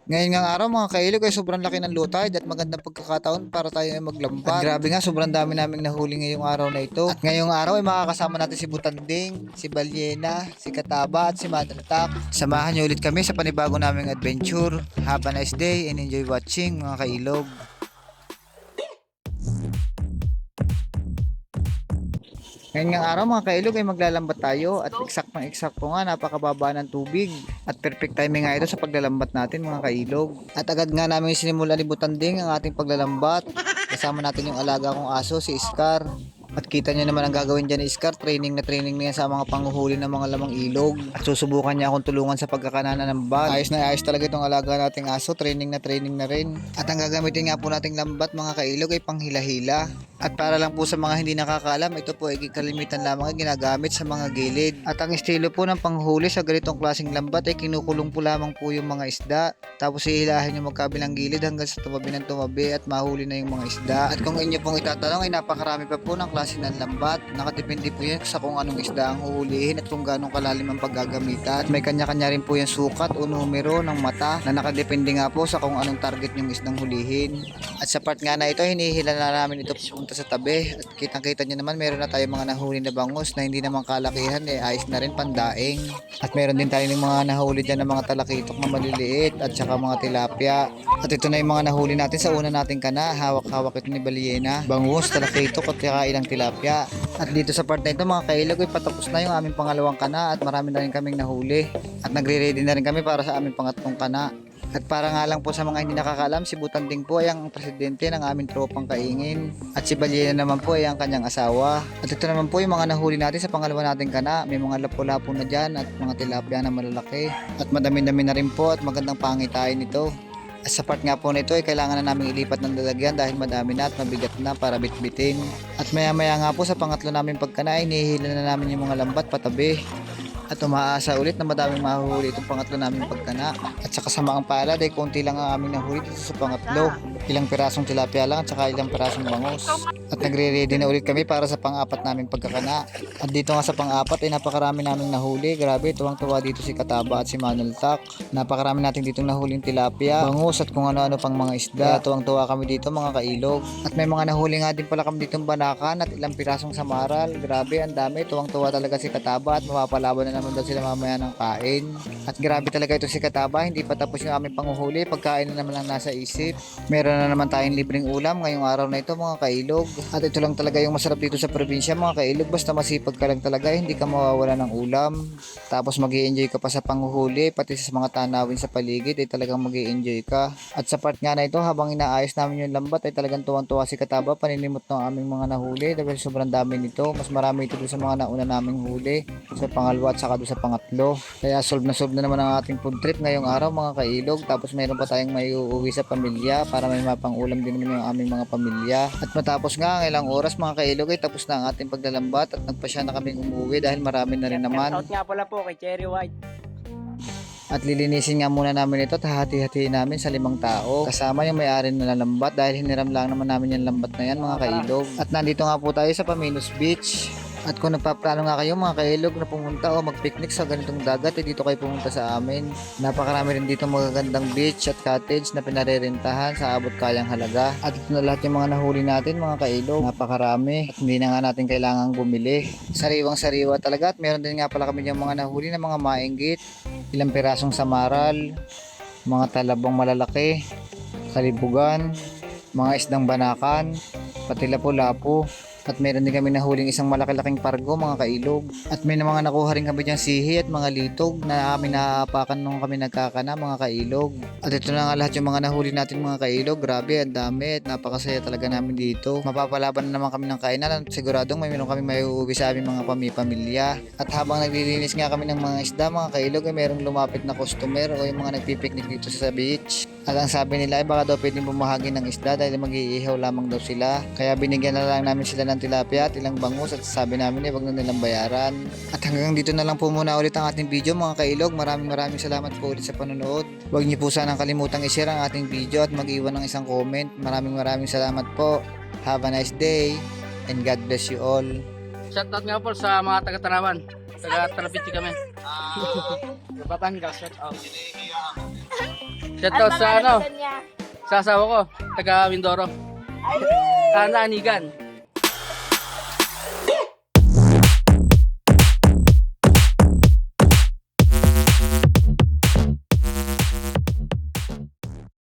Ngayon nga araw mga kailog ay sobrang laki ng low tide at magandang pagkakataon para tayo ay maglambat. At grabe nga sobrang dami naming nahuli ngayong araw na ito. At ngayong araw ay makakasama natin si Butanding, si Balyena, si Kataba at si Madratak. Samahan niyo ulit kami sa panibago naming adventure. Have a nice day and enjoy watching mga kailog. Ngayon nga araw mga kailog ay maglalambat tayo at eksakto nga napakababa ng tubig at perfect timing nga ito sa paglalambat natin mga kailog. At agad nga namin sinimulan ni Butanding ang ating paglalambat. Kasama natin yung alaga kong aso si Scar. At kita niyo naman ang gagawin dyan ni Scar, training na yan sa mga panguhuli ng mga lamang ilog. At susubukan niya akong tulungan sa pagkakanana ng bat. Ayos na ayos talaga itong alaga nating aso, training na rin. At ang gagamitin nga po nating lambat mga kailog ay panghila-hila. At para lang po sa mga hindi nakakaalam, ito po ay kalimitan lamang ay ginagamit sa mga gilid. At ang estilo po ng panghuli sa ganitong klaseng lambat ay kinukulong po lamang po yung mga isda. Tapos hihilahin yung magkabilang gilid hanggang sa tumabi ng tumabi at mahuli na yung mga isda. At kung inyo pong itatanong ay napakarami pa po ng klase ng lambat. Nakadepende po yan sa kung anong isda ang huhulihin at kung gaano kalalim ang paggagamitan. At may kanya-kanya rin po yung sukat o numero ng mata na nakadepende nga po sa kung anong target yung isdang hulihin. At sa part nga na ito, hinihila na namin ito punta sa tabi. At kitang-kita nyo naman, meron na tayong mga nahuli na bangus na hindi naman kalakihan, ayos na rin pandaing. At meron din tayo ng mga nahuli dyan ng mga talakitok na maliliit at saka mga tilapia. At ito na yung mga nahuli natin sa una nating kana. Hawak-hawak ito ni Balyena, bangus, talakitok at saka ilang tilapia. At dito sa part na ito mga kailog ay patapos na yung aming pangalawang kana at marami na rin kaming nahuli. At nagre-ready na rin kami para sa aming pangatlong kana. At para nga lang po sa mga hindi nakakaalam, si Butanding po ay ang presidente ng aming tropang kaingin. At si Balyena naman po ay ang kanyang asawa. At ito naman po yung mga nahuli natin sa pangalawa nating kana. May mga lapu-lapu na dyan at mga tilapia na malalaki. At madami-dami na rin po at magandang pangitain nito. At sa part nga po nito ay kailangan na namin ilipat ng lalagyan dahil madami na at mabigat na para bitbitin. At maya-maya nga po sa pangatlo namin pagkana ay nihihila na namin yung mga lambat patabi. At umaasa ulit na madaming mahuhuli itong pangatlo namin pagkana. At sa kasamaang palad ay konti lang ang aming nahuli dito sa pangatlo. Ilang pirasong tilapia lang at saka ilang pirasong bangus. At nagre-ready na ulit kami para sa pang-apat naming pagkakana. At dito nga sa pang-apat ay napakarami naming nahuli. Grabe, tuwang-tuwa dito si Kataba at si Manultak. Napakarami natin ditong nahuling tilapia, bangus at kung ano-ano pang mga isda. Tuwang-tuwa kami dito mga kailog. At may mga nahuli nga din pala kami ditong banakan at ilang pirasong samaral. Grabe, ang dami. Tuwang-tuwa talaga si Kataba at mapapalaban na naman daw sila mamaya ng kain. At grabe talaga ito si Kataba. Hindi pa tapos yung aming panguhuli. Pagkain na naman lang nasa isip. Meron na naman tayong libreng ulam ngayong araw na ito mga kailog. At ito lang talaga yung masarap dito sa probinsya mga kailog. Basta masipag ka lang talaga, hindi ka mawawala ng ulam. Tapos mag-i-enjoy ka pa sa panguhuli, pati sa mga tanawin sa paligid ay talagang mag-i-enjoy ka. At sa part nga na ito, habang inaayos namin yung lambat ay talagang tuwang-tuwa si Kataba, paninimot ng aming mga nahuli dahil sobrang dami nito. Mas marami ito doon sa mga nauna naming huli, sa pangalawa at saka doon sa pangatlo. Kaya solve na naman ang ating food trip ngayong araw mga kailog. Tapos mayroon pa tayong may uuwi sa pamilya para may mapang-ulam din naman yung aming mga pamilya. At matapos nga ang ilang oras mga kailog ay tapos na ang ating paglalambat at nagpasya na kaming umuwi dahil marami na rin naman. Shout nga pala po kay Cherry White. At lilinisin nga muna namin ito at hahati-hatiin namin sa 5 tao. Kasama yung may-ari na lambat dahil hiniram lang naman namin yung lambat na yan mga kailog. At nandito nga po tayo sa Paminos Beach. At kung nagpaplano nga kayo mga kailog na pumunta o mag-picnic sa ganitong dagat, dito kayo pumunta sa amin. Napakarami rin dito magagandang beach at cottage na pinarerentahan sa abot kayang halaga. At ito na lahat yung mga nahuli natin mga kailog. Napakarami at hindi na nga natin kailangang bumili. Sariwang sariwa talaga at meron din nga pala kami yung mga nahuli na mga mainggit, ilang pirasong samaral, mga talabang malalaki, kalibugan, mga isdang banakan, pati lapu-lapu. At meron din kami nahuling isang malaki-laking pargo mga kailog. At may mga nakuha rin kami diyang sihi at mga litog na amin naapakan nung kami nagkakana mga kailog. At ito na nga lahat yung mga nahuli natin mga kailog. Grabe, ang dami at napakasaya talaga namin dito. Mapapalaban na naman kami ng kainan at siguradong may meron kami may uuwi sa aming mga pamilya. At habang naglilinis nga kami ng mga isda mga kailog ay merong lumapit na customer o yung mga nagpipiknik dito sa beach. At ang sabi nila ay baka daw pwedeng bumahagi ng isda dahil mag-iihaw lamang daw sila. Kaya binigyan na lang namin sila ng tilapia at ilang bangus at sabi namin wag na nilang bayaran. At hanggang dito na lang po muna ulit ang ating video mga kailog. Maraming salamat po ulit sa panonood. Huwag niyo po sanang kalimutang i-share ang ating video at mag-iwan ng isang comment. Maraming salamat po. Have a nice day and God bless you all. Shoutout nga po sa mga taga-Tarawan. Taga-Trapiti kami. Batangas, shout out. Shoutout At sa mga ano, nagutan niya. sa asawa ko, taga Mindoro. Ayun! Ana Anigan.